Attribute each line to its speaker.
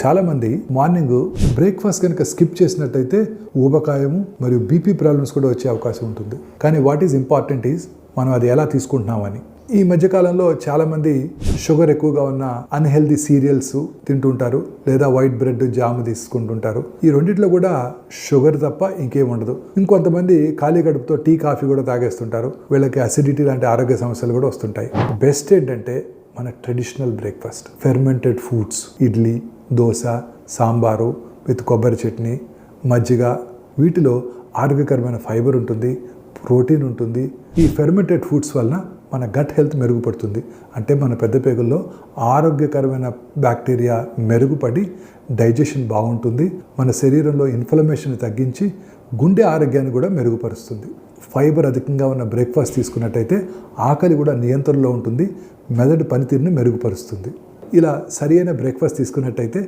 Speaker 1: చాలామంది morning breakfast కనుక skip చేసినట్టయితే ఊబకాయము మరియు బీపీ ప్రాబ్లమ్స్ కూడా వచ్చే అవకాశం ఉంటుంది. కానీ వాట్ ఈజ్ ఇంపార్టెంట్ ఈజ్ మనం అది ఎలా తీసుకుంటున్నామని. ఈ మధ్యకాలంలో చాలామంది షుగర్ ఎక్కువగా ఉన్న అన్హెల్దీ సీరియల్స్ తింటుంటారు, లేదా వైట్ బ్రెడ్ జామ్ తీసుకుంటుంటారు. ఈ రెండిట్లో కూడా షుగర్ తప్ప ఇంకేం ఉండదు. ఇంకొంతమంది ఖాళీ కడుపుతో టీ కాఫీ కూడా తాగేస్తుంటారు. వీళ్ళకి అసిడిటీ లాంటి ఆరోగ్య సమస్యలు కూడా వస్తుంటాయి. బెస్ట్ ఏంటంటే మన traditional breakfast, fermented foods, idli, dosa, sambar with కొబ్బరి చట్నీ, మజ్జిగ. వీటిలో ఆరోగ్యకరమైన ఫైబర్ ఉంటుంది, ప్రోటీన్ ఉంటుంది. ఈ ఫెర్మెంటెడ్ ఫుడ్స్ వలన మన గట్ హెల్త్ మెరుగుపడుతుంది. అంటే మన పెద్ద పేగుల్లో ఆరోగ్యకరమైన బ్యాక్టీరియా మెరుగుపడి డైజెషన్ బాగుంటుంది. మన శరీరంలో ఇన్ఫ్లమేషన్ తగ్గించి గుండె ఆరోగ్యాన్ని కూడా మెరుగుపరుస్తుంది. ఫైబర్ అధికంగా ఉన్న బ్రేక్ఫాస్ట్ తీసుకున్నట్టయితే ఆకలి కూడా నియంత్రణలో ఉంటుంది, మెదడు పనితీరుని మెరుగుపరుస్తుంది. ఇలా సరైన బ్రేక్ఫాస్ట్ తీసుకున్నట్టయితే